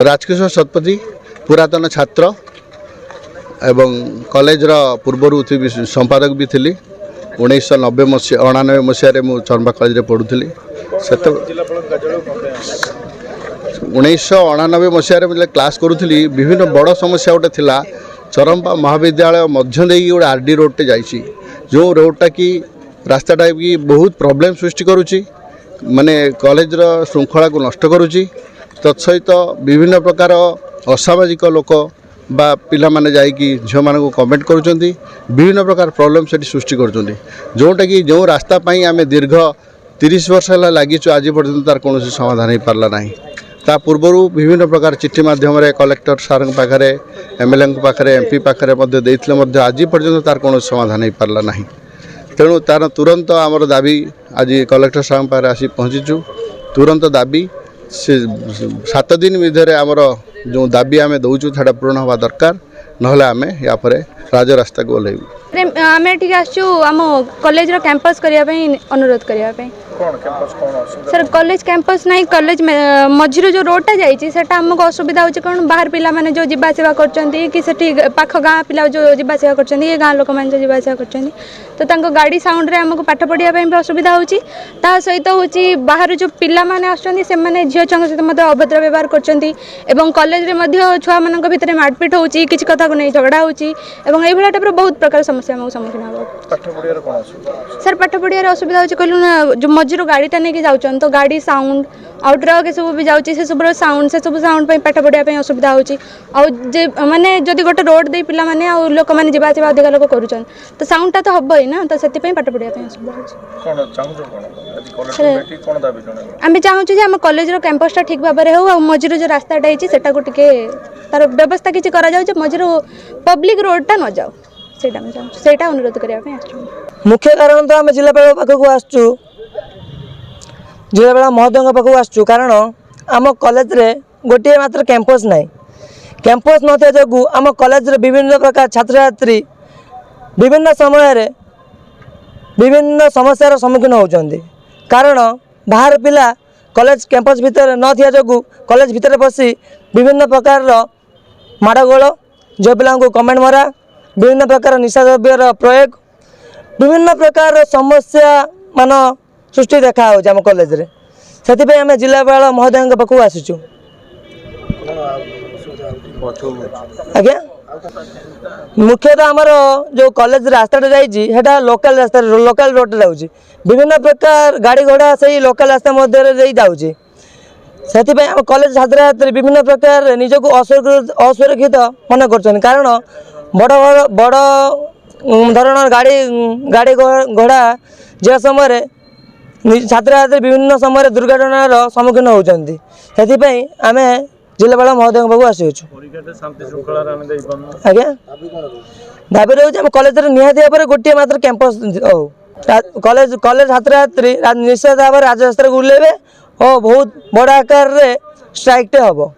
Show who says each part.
Speaker 1: राजकिशोर शतपथी पुरातन छात्र एवं कॉलेजर पूर्वर संपादक भी थी 1990 मसीह मुझे चरंपा कॉलेज पढ़ुली 1999 मसीह क्लास करूली विभिन्न बड़ समस्या गोटे थिला चरंपा महाविद्यालय मध्य गोटे आरडी रोडटे जाइए जो रोडटा कि रास्ताटा कि बहुत प्रॉब्लम सृष्टि करुच्ची माने कॉलेजर श्रृंखला को नष्ट करुच्ची तत्सहित विभिन्न प्रकार असामाजिक लोक बा पिला माने जाइकी झील मान कमेंट करुँच विभिन्न प्रकार प्रॉब्लम से सृष्टि कर जोटा कि जो रास्ता पाई आम दीर्घ 30 वर्ष है लगिचु आज पर्यंत तार कौन समाधान हो पारा ना ता पूर्वर विभिन्न प्रकार चिठी मध्यम कलेक्टर सार पाखे एमएलए पाखे एमपी पाखे आज पर्यंत तार कौन समाधान हो पारा ना तेणु तार तुरंत आमर दाबी आज कलेक्टर सार पाखे आसी पहुँचीचु तुरंत दाबी से 7 दिन विधर आमर जो दाबी आम दौचु था पूरण हवा दरकार नहले आम या राजरास्ता को ओह्लैबू
Speaker 2: आम ठीक आम कॉलेज कैंपस करने अनुरोध करने सर कॉलेज कैंपस नहीं कॉलेज मझीर जो रोडटा जाइए आमको असुविधा हो कौन बाहर पिला माने जो जीवासवा कर पाख गाँ पिला जो जीवासवा कर गाँ लोक मैंने जो जीवासवा कर गाड़ी साउंड रे आमको पाठ पढ़ाई भी असुविधा होची सहित हूँ बाहर जो पिला माने आसुचंदी से माने झील छुआ सहित अभद्र व्यवहार कर कॉलेज रे छुआ मान भितर मारपिट होची किसी कथा को नहीं झगड़ा होची एवं यही टाइप बहुत प्रकार समस्या आमको सम्मुखीन हम सर पाठ पढ़ाई असुविधा होची कहलु ना जो मझीर गाड़ीटा नहीं जाऊँ तो गाड़ी साउंड आउटर के सब भी जाऊँगी से सब साउंड साउंड पाठ पढ़ाई असुविधा होची माने जदि गोटे रोड दे पिला माने आ लोक मैंने जीवास अधिक लोक करुँच तो साउंडटा तो हम ही ना तो से पाठ पढ़ाई असुविधा आम चाहूँ आम कॉलेज कैंपसटा ठीक भाव में हो मझीर जो रास्ताटा होती तार व्यवस्था किसी मझीर पब्लिक रोडटा न जाओ से अनुरोध करने
Speaker 3: मुख्य कारण तो आम जिलापाल पाखक आसचु जिलापाल महोदय पाखक आसचु कारण आम कॉलेज रे गोटे मात्र कैंपस ना कैंपस नथिया जो आम कॉलेज रे विभिन्न प्रकार छात्र छात्री विभिन्न समय विभिन्न समस्यार सम्मुखीन होती कारण बाहर पिला कॉलेज कैंपस भितर नथिया जो कॉलेज भितर बसी विभिन्न प्रकार माड़गोल जो पिला कमेंट मरा विभिन्न प्रकार निशा द्रव्यर प्रयोग विभिन्न प्रकार समस्या मान सृष्टि देखा आम कॉलेज रे से आम जिलापाल महोदय पाखक आसीचु आज्ञा मुख्यतः आमर जो कॉलेज रास्ता जाइए लोकल रास्ता लोकल रोड जाऊँगी विभिन्न प्रकार गाड़ी घोड़ा से लोकल रास्ता मध्य जाऊँगी से आम कॉलेज छात्र छात्री विभिन्न प्रकार निजक असुरक्षित मन कर कारण बड़ बड़ धरण गाड़ी घोड़ा जा समय छात्र छात्री विभिन्न समय दुर्घटनार सम्मुखीन होती से आम जिलापाल महोदय पाखक आसुचु आज्ञा दाबी रही आम कॉलेज निहाती भाव में गोटे मात्र कैंपस हो कॉलेज छात्र छात्री निश्चित भाव में राजरास्ता को ओह्लैबे और बहुत बड़ आकार स्ट्राइकटे हम